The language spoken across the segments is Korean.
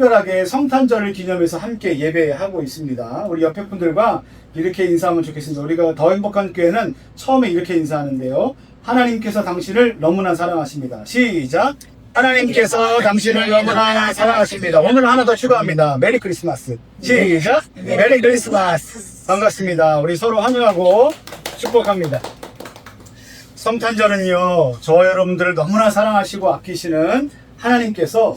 특별하게 성탄절을 기념해서 함께 예배하고 있습니다. 우리 옆에 분들과 이렇게 인사하면 좋겠습니다. 우리가 더 행복한 교회는 처음에 이렇게 인사하는데요. 하나님께서 당신을 너무나 사랑하십니다. 시작! 하나님께서 당신을 너무나 사랑하십니다. 오늘 하나 더 추가합니다. 메리 크리스마스. 시작! 메리 크리스마스. 반갑습니다. 우리 서로 환영하고 축복합니다. 성탄절은요, 저 여러분들을 너무나 사랑하시고 아끼시는 하나님께서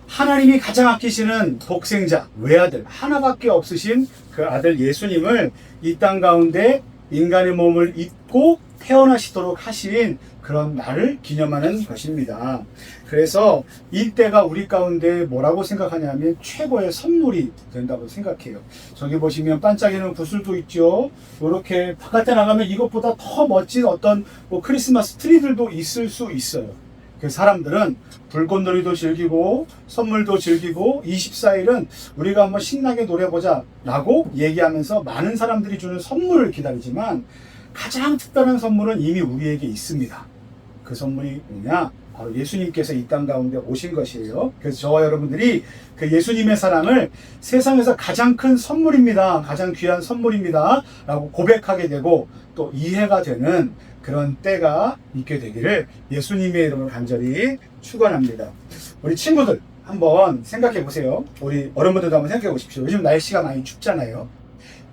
하나님이 가장 아끼시는 독생자, 외아들, 하나밖에 없으신 그 아들 예수님을 이 땅 가운데 인간의 몸을 입고 태어나시도록 하신 그런 날을 기념하는 것입니다. 그래서 이때가 우리 가운데 뭐라고 생각하냐면 최고의 선물이 된다고 생각해요. 저기 보시면 반짝이는 구슬도 있죠. 이렇게 바깥에 나가면 이것보다 더 멋진 어떤 크리스마스 트리들도 있을 수 있어요. 그 사람들은 불꽃놀이도 즐기고 선물도 즐기고 24일은 우리가 한번 신나게 노래보자 라고 얘기하면서 많은 사람들이 주는 선물을 기다리지만 가장 특별한 선물은 이미 우리에게 있습니다. 그 선물이 뭐냐? 바로 예수님께서 이 땅 가운데 오신 것이에요. 그래서 저와 여러분들이 그 예수님의 사랑을 세상에서 가장 큰 선물입니다. 가장 귀한 선물입니다. 라고 고백하게 되고 또 이해가 되는 그런 때가 있게 되기를 예수님의 이름으로 간절히 축원합니다. 우리 친구들 한번 생각해 보세요. 우리 어른분들도 한번 생각해 보십시오. 요즘 날씨가 많이 춥잖아요.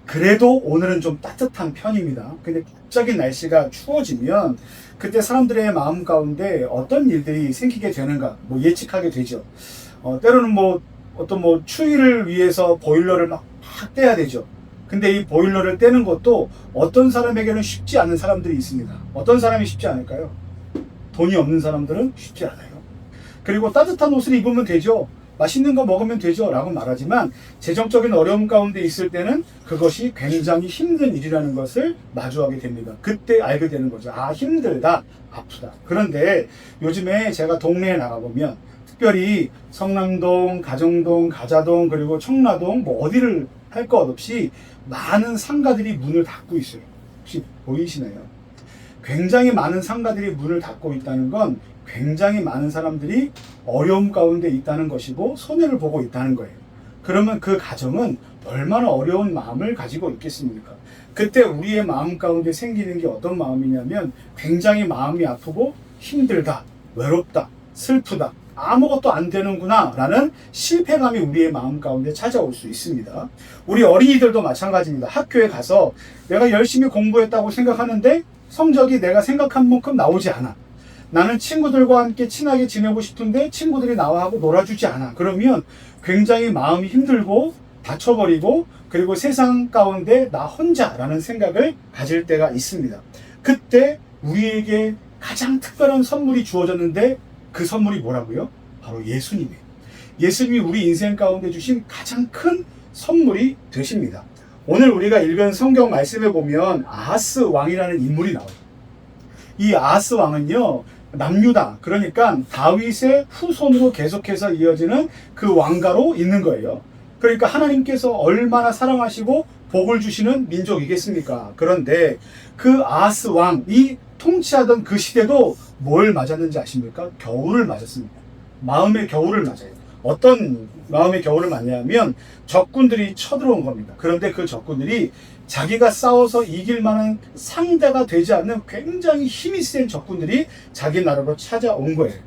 그래도 오늘은 좀 따뜻한 편입니다. 근데 갑자기 날씨가 추워지면 그때 사람들의 마음 가운데 어떤 일들이 생기게 되는가 예측하게 되죠. 때로는 어떤 추위를 위해서 보일러를 막 떼야 되죠. 근데 이 보일러를 떼는 것도 어떤 사람에게는 쉽지 않은 사람들이 있습니다. 어떤 사람이 쉽지 않을까요? 돈이 없는 사람들은 쉽지 않아요. 그리고 따뜻한 옷을 입으면 되죠. 맛있는 거 먹으면 되죠 라고 말하지만 재정적인 어려움 가운데 있을 때는 그것이 굉장히 힘든 일이라는 것을 마주하게 됩니다. 그때 알게 되는 거죠. 아, 힘들다, 아프다. 그런데 요즘에 제가 동네에 나가보면 특별히 성남동, 가정동, 가자동, 그리고 청라동 어디를 할 것 없이 많은 상가들이 문을 닫고 있어요. 혹시 보이시나요? 굉장히 많은 상가들이 문을 닫고 있다는 건 굉장히 많은 사람들이 어려움 가운데 있다는 것이고 손해를 보고 있다는 거예요. 그러면 그 가정은 얼마나 어려운 마음을 가지고 있겠습니까? 그때 우리의 마음 가운데 생기는 게 어떤 마음이냐면 굉장히 마음이 아프고 힘들다, 외롭다, 슬프다, 아무것도 안 되는구나 라는 실패감이 우리의 마음 가운데 찾아올 수 있습니다. 우리 어린이들도 마찬가지입니다. 학교에 가서 내가 열심히 공부했다고 생각하는데 성적이 내가 생각한 만큼 나오지 않아. 나는 친구들과 함께 친하게 지내고 싶은데 친구들이 나와하고 놀아주지 않아. 그러면 굉장히 마음이 힘들고 다쳐버리고 그리고 세상 가운데 나 혼자라는 생각을 가질 때가 있습니다. 그때 우리에게 가장 특별한 선물이 주어졌는데 그 선물이 뭐라고요? 바로 예수님이에요. 예수님이 우리 인생 가운데 주신 가장 큰 선물이 되십니다. 오늘 우리가 읽은 성경 말씀에 보면 아하스 왕이라는 인물이 나와요. 이 아하스 왕은요, 남유다, 그러니까 다윗의 후손으로 계속해서 이어지는 그 왕가로 있는 거예요. 그러니까 하나님께서 얼마나 사랑하시고 복을 주시는 민족이겠습니까? 그런데 그 아하스 왕이 통치하던 그 시대도 뭘 맞았는지 아십니까? 겨울을 맞았습니다. 마음의 겨울을 맞아요. 어떤 마음의 겨울을 맞냐면 적군들이 쳐들어온 겁니다. 그런데 그 적군들이 자기가 싸워서 이길 만한 상대가 되지 않는 굉장히 힘이 센 적군들이 자기 나라로 찾아온 거예요.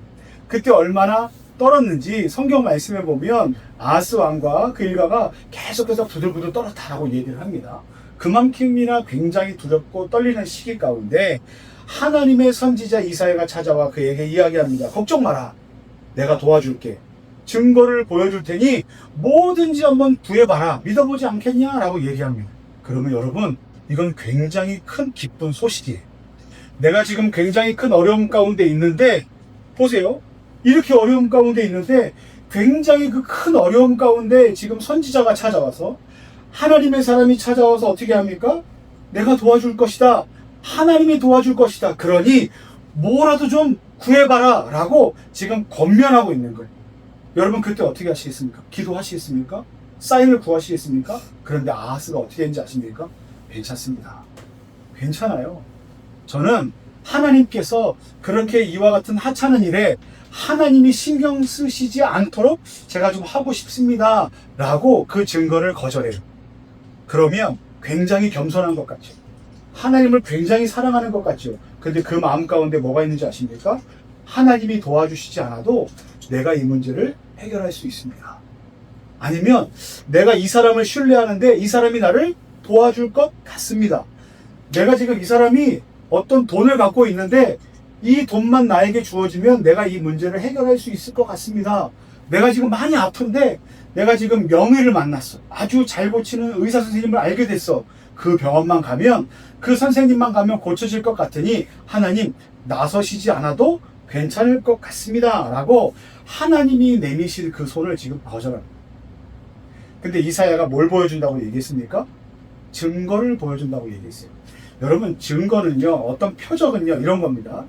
그때 얼마나 떨었는지 성경 말씀에 보면 아하스 왕과 그 일가가 계속해서 부들부들 떨었다라고 얘기를 합니다. 그만큼이나 굉장히 두렵고 떨리는 시기 가운데 하나님의 선지자 이사야가 찾아와 그에게 이야기합니다. 걱정 마라. 내가 도와줄게. 증거를 보여줄 테니 뭐든지 한번 구해봐라. 믿어보지 않겠냐? 라고 얘기합니다. 그러면 여러분, 이건 굉장히 큰 기쁜 소식이에요. 내가 지금 굉장히 큰 어려움 가운데 있는데 보세요. 이렇게 어려움 가운데 있는데 굉장히 그 큰 어려움 가운데 지금 선지자가 찾아와서 하나님의 사람이 찾아와서 어떻게 합니까? 내가 도와줄 것이다. 하나님이 도와줄 것이다. 그러니 뭐라도 좀 구해봐라 라고 지금 권면하고 있는 거예요. 여러분 그때 어떻게 하시겠습니까? 기도하시겠습니까? 사인을 구하시겠습니까? 그런데 아하스가 어떻게 했는지 아십니까? 괜찮습니다. 괜찮아요. 저는 하나님께서 그렇게 이와 같은 하찮은 일에 하나님이 신경 쓰시지 않도록 제가 좀 하고 싶습니다 라고 그 증거를 거절해요. 그러면 굉장히 겸손한 것 같죠. 하나님을 굉장히 사랑하는 것 같죠. 근데 그 마음 가운데 뭐가 있는지 아십니까? 하나님이 도와주시지 않아도 내가 이 문제를 해결할 수 있습니다. 아니면 내가 이 사람을 신뢰하는데 이 사람이 나를 도와줄 것 같습니다. 내가 지금 이 사람이 어떤 돈을 갖고 있는데 이 돈만 나에게 주어지면 내가 이 문제를 해결할 수 있을 것 같습니다. 내가 지금 많이 아픈데 내가 지금 명의를 만났어. 아주 잘 고치는 의사 선생님을 알게 됐어. 그 병원만 가면, 그 선생님만 가면 고쳐질 것 같으니 하나님 나서시지 않아도 괜찮을 것 같습니다 라고 하나님이 내미실 그 손을 지금 거절합니다. 근데 이사야가 뭘 보여준다고 얘기했습니까? 증거를 보여준다고 얘기했어요. 여러분, 증거는요, 어떤 표적은요, 이런 겁니다.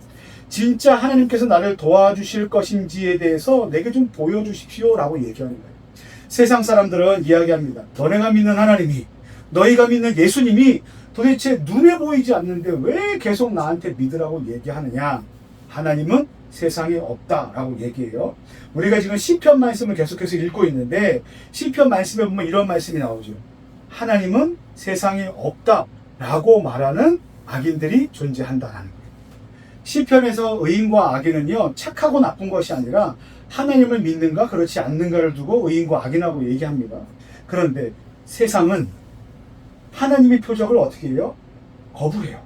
진짜 하나님께서 나를 도와주실 것인지에 대해서 내게 좀 보여주십시오 라고 얘기하는 거예요. 세상 사람들은 이야기합니다. 너네가 믿는 하나님이, 너희가 믿는 예수님이 도대체 눈에 보이지 않는데 왜 계속 나한테 믿으라고 얘기하느냐? 하나님은 세상에 없다라고 얘기해요. 우리가 지금 시편 말씀을 계속해서 읽고 있는데 시편 말씀에 보면 이런 말씀이 나오죠. 하나님은 세상에 없다라고 말하는 악인들이 존재한다라는 거예요. 시편에서 의인과 악인은요, 착하고 나쁜 것이 아니라 하나님을 믿는가 그렇지 않는가를 두고 의인과 악인하고 얘기합니다. 그런데 세상은 하나님의 표적을 어떻게 해요? 거부해요.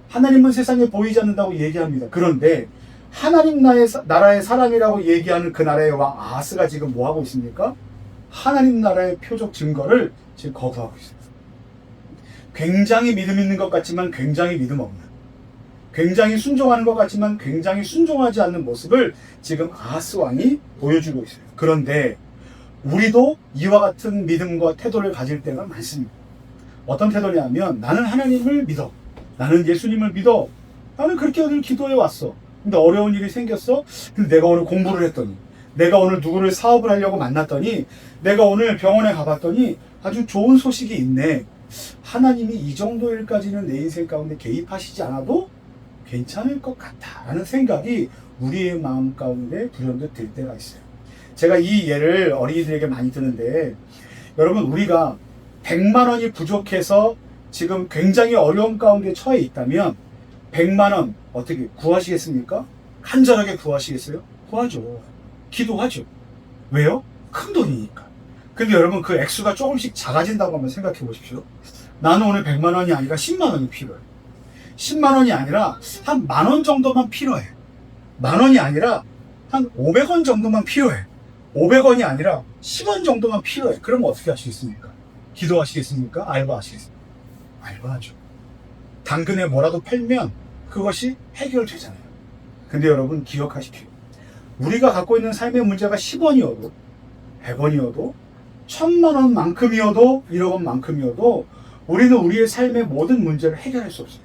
하나님은 세상에 보이지 않는다고 얘기합니다. 그런데 하나님 나라의 사람이라고 얘기하는 그 나라의 왕 아하스가 지금 뭐 하고 있습니까? 하나님 나라의 표적 증거를 지금 거부하고 있습니다. 굉장히 믿음 있는 것 같지만 굉장히 믿음 없는, 굉장히 순종하는 것 같지만 굉장히 순종하지 않는 모습을 지금 아하스 왕이 보여주고 있어요. 그런데 우리도 이와 같은 믿음과 태도를 가질 때가 많습니다. 어떤 태도냐면 나는 하나님을 믿어. 나는 예수님을 믿어. 나는 그렇게 오늘 기도해 왔어. 근데 어려운 일이 생겼어. 근데 내가 오늘 공부를 했더니, 내가 오늘 누구를 사업을 하려고 만났더니, 내가 오늘 병원에 가봤더니 아주 좋은 소식이 있네. 하나님이 이 정도 일까지는 내 인생 가운데 개입하시지 않아도 괜찮을 것 같아 라는 생각이 우리의 마음 가운데 불현듯 들 때가 있어요. 제가 이 예를 어린이들에게 많이 드는데, 여러분, 우리가 100만 원이 부족해서 지금 굉장히 어려운 가운데 처해 있다면 100만 원 어떻게 구하시겠습니까? 간절하게 구하시겠어요? 구하죠. 기도하죠. 왜요? 큰 돈이니까. 근데 여러분, 그 액수가 조금씩 작아진다고 한번 생각해 보십시오. 나는 오늘 100만 원이 아니라 10만 원이 필요해. 10만 원이 아니라 한 만 원 정도만 필요해. 만 원이 아니라 한 500원 정도만 필요해. 500원이 아니라 10원 정도만 필요해. 그러면 어떻게 하시겠습니까? 기도하시겠습니까? 알바하시겠습니까? 알바하죠. 당근에 뭐라도 팔면 그것이 해결되잖아요. 근데 여러분, 기억하십시오. 우리가 갖고 있는 삶의 문제가 10원이어도 100원이어도 1000만 원만큼이어도 1억 원만큼이어도 우리는 우리의 삶의 모든 문제를 해결할 수 없어요.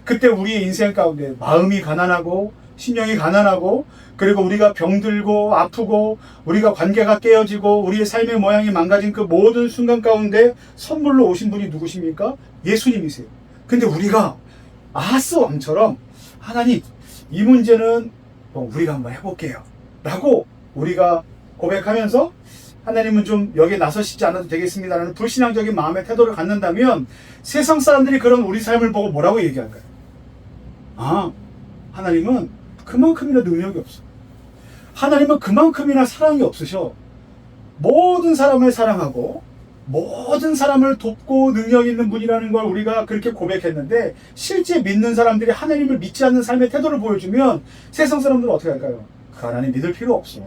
그때 우리의 인생 가운데 마음이 가난하고 심령이 가난하고, 그리고 우리가 병들고 아프고 우리가 관계가 깨어지고 우리의 삶의 모양이 망가진 그 모든 순간 가운데 선물로 오신 분이 누구십니까? 예수님이세요. 근데 우리가 아하스 왕처럼 하나님, 이 문제는 우리가 한번 해볼게요 라고 우리가 고백하면서 하나님은 좀 여기에 나서시지 않아도 되겠습니다라는 불신앙적인 마음의 태도를 갖는다면 세상 사람들이 그런 우리 삶을 보고 뭐라고 얘기할까요? 아, 하나님은 그만큼이나 능력이 없어. 하나님은 그만큼이나 사랑이 없으셔. 모든 사람을 사랑하고 모든 사람을 돕고 능력 있는 분이라는 걸 우리가 그렇게 고백했는데, 실제 믿는 사람들이 하나님을 믿지 않는 삶의 태도를 보여주면 세상 사람들은 어떻게 할까요? 그 하나님 믿을 필요 없어.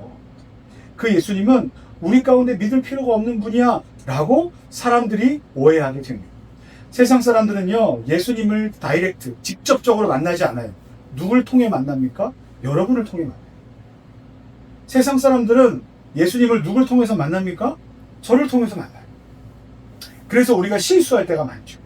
그 예수님은 우리 가운데 믿을 필요가 없는 분이야 라고 사람들이 오해하게 됩니다. 세상 사람들은요, 예수님을 다이렉트, 직접적으로 만나지 않아요. 누굴 통해 만납니까? 여러분을 통해 만나요. 세상 사람들은 예수님을 누굴 통해서 만납니까? 저를 통해서 만나요. 그래서 우리가 실수할 때가 많죠.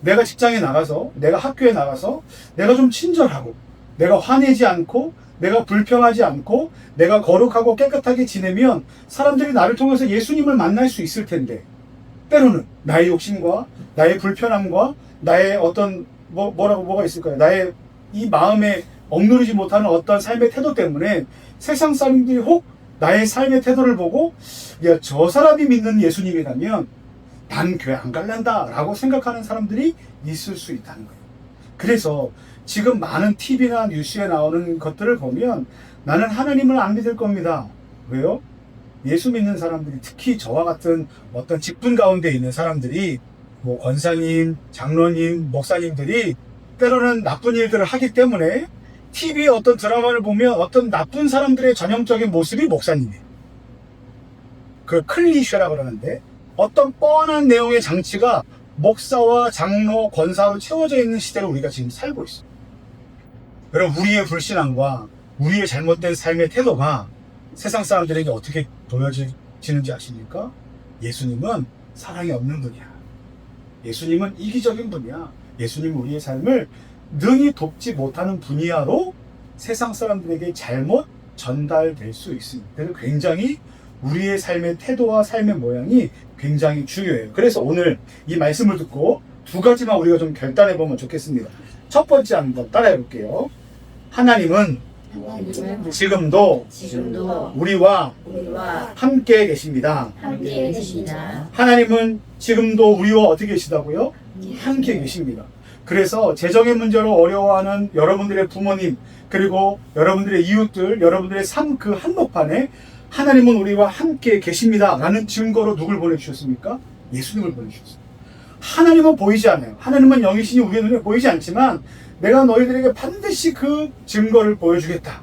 내가 직장에 나가서, 내가 학교에 나가서 내가 좀 친절하고, 내가 화내지 않고, 내가 불평하지 않고, 내가 거룩하고 깨끗하게 지내면 사람들이 나를 통해서 예수님을 만날 수 있을 텐데, 때로는 나의 욕심과 나의 불편함과 나의 어떤 뭐가 있을까요? 나의 이 마음에 억누르지 못하는 어떤 삶의 태도 때문에 세상 사람들이 혹 나의 삶의 태도를 보고 야, 저 사람이 믿는 예수님이라면 난 교회 안 갈란다 라고 생각하는 사람들이 있을 수 있다는 거예요. 그래서 지금 많은 TV나 뉴스에 나오는 것들을 보면 나는 하나님을 안 믿을 겁니다. 왜요? 예수 믿는 사람들이, 특히 저와 같은 어떤 직분 가운데 있는 사람들이 뭐 권사님, 장로님, 목사님들이 때로는 나쁜 일들을 하기 때문에 TV에 어떤 드라마를 보면 어떤 나쁜 사람들의 전형적인 모습이 목사님이에요. 그 클리셰라고 그러는데 어떤 뻔한 내용의 장치가 목사와 장로, 권사로 채워져 있는 시대를 우리가 지금 살고 있어요. 여러분, 우리의 불신앙과 우리의 잘못된 삶의 태도가 세상 사람들에게 어떻게 보여지는지 아십니까? 예수님은 사랑이 없는 분이야. 예수님은 이기적인 분이야. 예수님은 우리의 삶을 능히 돕지 못하는 분이야로 세상 사람들에게 잘못 전달될 수 있습니다. 그래서 굉장히 우리의 삶의 태도와 삶의 모양이 굉장히 중요해요. 그래서 오늘 이 말씀을 듣고 두 가지만 우리가 좀 결단해 보면 좋겠습니다. 첫 번째 한번 따라해 볼게요. 하나님은 지금도 우리와 함께 계십니다. 하나님은 지금도 우리와 어떻게 계시다고요? 함께 계십니다. 그래서 재정의 문제로 어려워하는 여러분들의 부모님, 그리고 여러분들의 이웃들, 여러분들의 삶 그 한복판에 하나님은 우리와 함께 계십니다 라는 증거로 누굴 보내주셨습니까? 예수님을 보내주셨습니다. 하나님은 보이지 않아요. 하나님은 영이시니 우리의 눈에 보이지 않지만 내가 너희들에게 반드시 그 증거를 보여주겠다.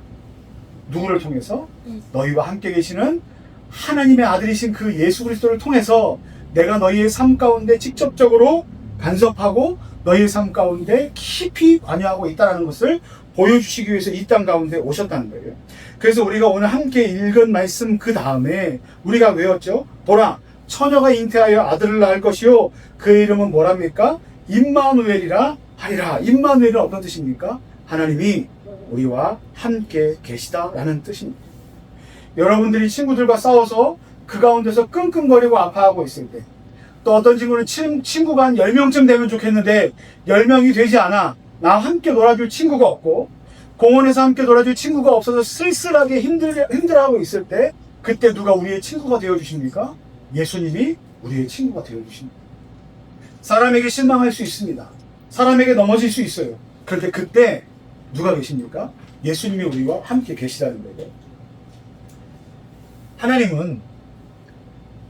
누구를 통해서? 너희와 함께 계시는 하나님의 아들이신 그 예수 그리스도를 통해서 내가 너희의 삶 가운데 직접적으로 간섭하고 너희의 삶 가운데 깊이 관여하고 있다는 것을 보여주시기 위해서 이 땅 가운데 오셨다는 거예요. 그래서 우리가 오늘 함께 읽은 말씀 그 다음에 우리가 외웠죠? 보라, 처녀가 잉태하여 아들을 낳을 것이요 그 이름은 뭐랍니까? 임마누엘이라 하리라. 임마누엘은 어떤 뜻입니까? 하나님이 우리와 함께 계시다라는 뜻입니다. 여러분들이 친구들과 싸워서 그 가운데서 끙끙거리고 아파하고 있을 때, 또 어떤 친구는 친구가 한 10명쯤 되면 좋겠는데 10명이 되지 않아, 나와 함께 놀아줄 친구가 없고 공원에서 함께 놀아줄 친구가 없어서 쓸쓸하게 힘들어하고 있을 때, 그때 누가 우리의 친구가 되어주십니까? 예수님이 우리의 친구가 되어주십니다. 사람에게 실망할 수 있습니다. 사람에게 넘어질 수 있어요. 그런데 그때 누가 계십니까? 예수님이 우리와 함께 계시다는 거예요. 하나님은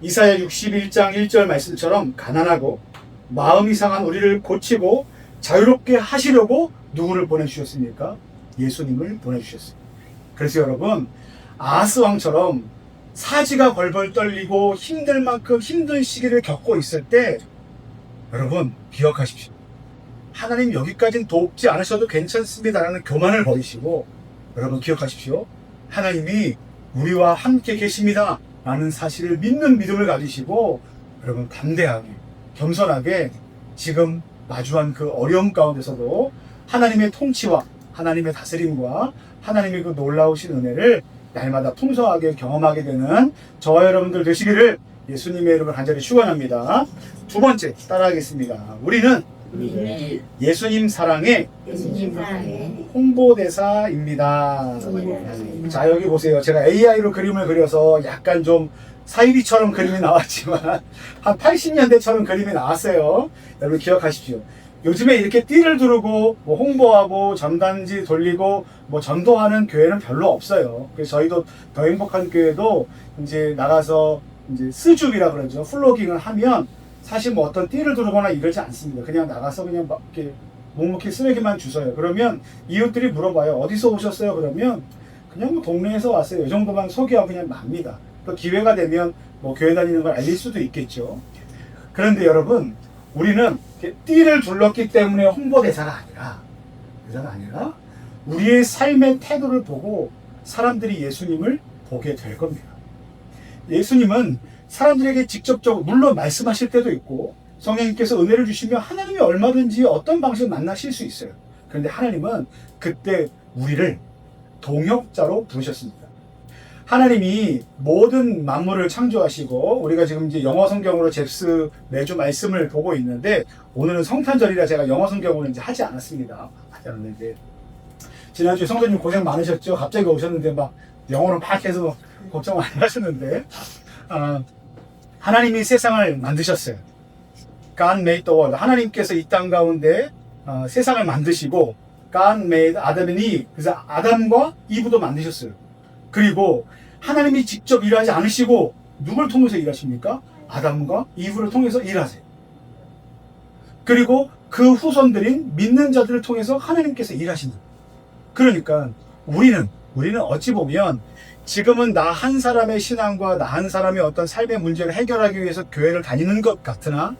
이사야 61장 1절 말씀처럼 가난하고 마음이 상한 우리를 고치고 자유롭게 하시려고 누구를 보내주셨습니까? 예수님을 보내주셨습니다. 그래서 여러분, 아하스 왕처럼 사지가 벌벌 떨리고 힘들 만큼 힘든 시기를 겪고 있을 때 여러분 기억하십시오. 하나님 여기까지는 돕지 않으셔도 괜찮습니다라는 교만을 버리시고, 여러분 기억하십시오. 하나님이 우리와 함께 계십니다 라는 사실을 믿는 믿음을 가지시고 여러분 담대하게 겸손하게 지금 마주한 그 어려움 가운데서도 하나님의 통치와 하나님의 다스림과 하나님의 그 놀라우신 은혜를 날마다 풍성하게 경험하게 되는 저와 여러분들 되시기를 예수님의 이름으로 간절히 축원합니다. 두 번째 따라하겠습니다. 우리는 예수님 사랑의 홍보대사입니다. 자, 여기 보세요. 제가 AI로 그림을 그려서 약간 좀 사이비처럼 그림이 나왔지만 한 80년대처럼 그림이 나왔어요. 여러분 기억하십시오. 요즘에 이렇게 띠를 두르고 뭐 홍보하고 전단지 돌리고 뭐 전도하는 교회는 별로 없어요. 그래서 저희도 더 행복한 교회도 이제 나가서 이제 스줍이라 그러죠. 플로깅을 하면 사실 뭐 어떤 띠를 두르거나 이러지 않습니다. 그냥 나가서 그냥 막 이렇게 묵묵히 쓰레기만 주워요. 그러면 이웃들이 물어봐요. 어디서 오셨어요? 그러면 그냥 뭐 동네에서 왔어요. 이 정도만 소개하고 그냥 맙니다. 또 기회가 되면 뭐 교회 다니는 걸 알릴 수도 있겠죠. 그런데 여러분, 우리는 띠를 둘렀기 때문에 홍보대사가 아니라 우리의 삶의 태도를 보고 사람들이 예수님을 보게 될 겁니다. 예수님은 사람들에게 직접적으로 물론 말씀하실 때도 있고 성령님께서 은혜를 주시면 하나님이 얼마든지 어떤 방식으로 만나실 수 있어요. 그런데 하나님은 그때 우리를 동역자로 부르셨습니다. 하나님이 모든 만물을 창조하시고 우리가 지금 이제 영어 성경으로 잽스 매주 말씀을 보고 있는데 오늘은 성탄절이라 제가 영어 성경으로 이제 하지 않았습니다. 하지 않았는데 지난주에 성도님 고생 많으셨죠? 갑자기 오셨는데 막 영어로 막 해서 걱정 많이 하셨는데 하나님이 세상을 만드셨어요. God made the world. 하나님께서 이 땅 가운데 세상을 만드시고 God made Adam and Eve. 그래서 아담과 이브도 만드셨어요. 그리고 하나님이 직접 일하지 않으시고 누굴 통해서 일하십니까? 아담과 이브를 통해서 일하세요. 그리고 그 후손들인 믿는 자들을 통해서 하나님께서 일하시는. 그러니까 우리는 어찌 보면 지금은 나 한 사람의 신앙과 나 한 사람의 어떤 삶의 문제를 해결하기 위해서 교회를 다니는 것 같으나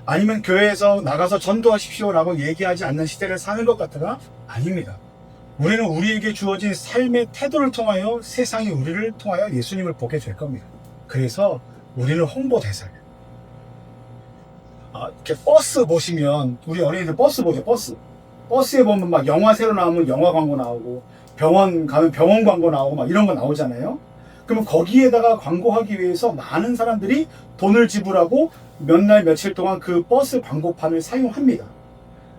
아니면 교회에서 나가서 전도하십시오라고 얘기하지 않는 시대를 사는 것 같으나 아닙니다. 우리는 우리에게 주어진 삶의 태도를 통하여 세상이 우리를 통하여 예수님을 보게 될 겁니다. 그래서 우리는 홍보대사예요. 이렇게 버스 보시면 우리 어린이들 버스 보죠. 버스에 보면 막 영화 새로 나오면 영화 광고 나오고 병원 가면 병원 광고 나오고 막 이런 거 나오잖아요. 그러면 거기에다가 광고하기 위해서 많은 사람들이 돈을 지불하고 몇 날 며칠 동안 그 버스 광고판을 사용합니다.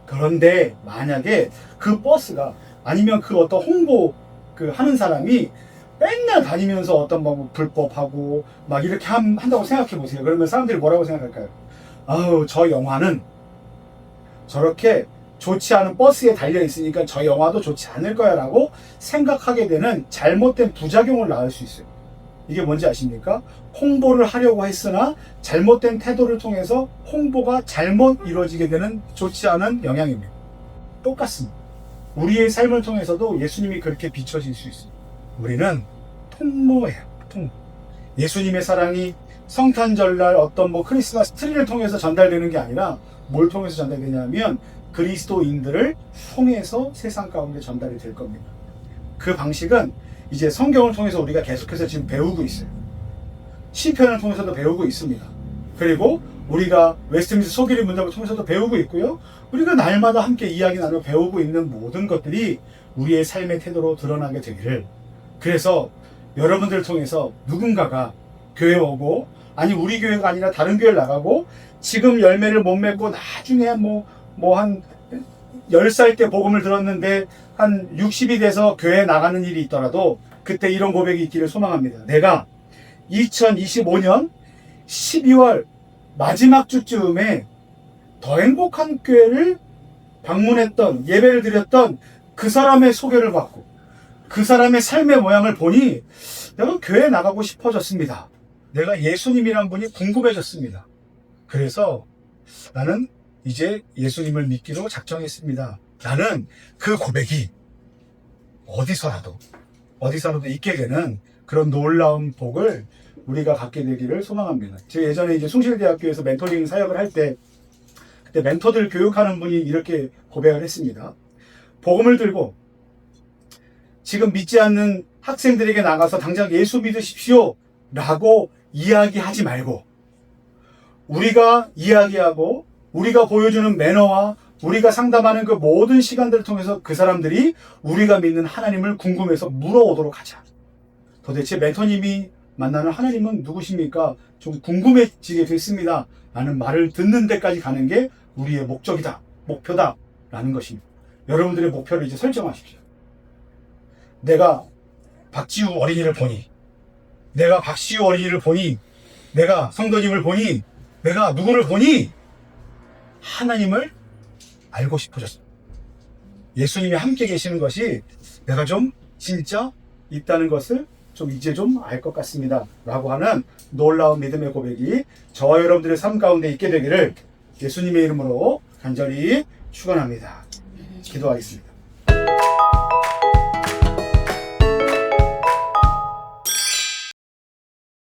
그런데 만약에 그 버스가 아니면 그 어떤 홍보 하는 사람이 맨날 다니면서 어떤 뭐 불법하고 막 이렇게 한다고 생각해 보세요. 그러면 사람들이 뭐라고 생각할까요? 아우, 저 영화는 저렇게 좋지 않은 버스에 달려 있으니까 저 영화도 좋지 않을 거야 라고 생각하게 되는 잘못된 부작용을 낳을 수 있어요. 이게 뭔지 아십니까? 홍보를 하려고 했으나 잘못된 태도를 통해서 홍보가 잘못 이루어지게 되는 좋지 않은 영향입니다. 똑같습니다. 우리의 삶을 통해서도 예수님이 그렇게 비춰질 수 있어요. 우리는 통로예요. 통로. 예수님의 사랑이 성탄절날 어떤 뭐 크리스마스 트리를 통해서 전달되는 게 아니라 뭘 통해서 전달되냐면 그리스도인들을 통해서 세상 가운데 전달이 될 겁니다. 그 방식은 이제 성경을 통해서 우리가 계속해서 지금 배우고 있어요. 시편을 통해서도 배우고 있습니다. 그리고 우리가 웨스트민스터 소기리 문답을 통해서도 배우고 있고요. 우리가 날마다 함께 이야기 나누어 배우고 있는 모든 것들이 우리의 삶의 태도로 드러나게 되기를. 그래서 여러분들을 통해서 누군가가 교회 오고 아니 우리 교회가 아니라 다른 교회를 나가고 지금 열매를 못 맺고 나중에 한 10살 때 복음을 들었는데 한 60이 돼서 교회에 나가는 일이 있더라도 그때 이런 고백이 있기를 소망합니다. 내가 2025년 12월 마지막 주쯤에 더 행복한 교회를 방문했던 예배를 드렸던 그 사람의 소개를 받고 그 사람의 삶의 모양을 보니 내가 교회에 나가고 싶어졌습니다. 내가 예수님이란 분이 궁금해졌습니다. 그래서 나는 이제 예수님을 믿기로 작정했습니다. 나는 그 고백이 어디서라도 있게 되는 그런 놀라운 복을 우리가 갖게 되기를 소망합니다. 제가 예전에 이제 숭실대학교에서 멘토링 사역을 할 때 그때 멘토들 교육하는 분이 이렇게 고백을 했습니다. 복음을 들고 지금 믿지 않는 학생들에게 나가서 당장 예수 믿으십시오 라고 이야기하지 말고 우리가 이야기하고 우리가 보여주는 매너와 우리가 상담하는 그 모든 시간들을 통해서 그 사람들이 우리가 믿는 하나님을 궁금해서 물어오도록 하자. 도대체 멘토님이 만나는 하나님은 누구십니까? 좀 궁금해지게 됐습니다. 라는 말을 듣는 데까지 가는 게 우리의 목적이다. 목표다. 라는 것입니다. 여러분들의 목표를 이제 설정하십시오. 내가 박지우 어린이를 보니 내가 박시우 어린이를 보니 내가 성도님을 보니 내가 누구를 보니 하나님을 알고 싶어졌어. 예수님이 함께 계시는 것이 내가 좀 진짜 있다는 것을 좀 이제 좀 알 것 같습니다. 라고 하는 놀라운 믿음의 고백이 저와 여러분들의 삶 가운데 있게 되기를 예수님의 이름으로 간절히 축원합니다. 기도하겠습니다.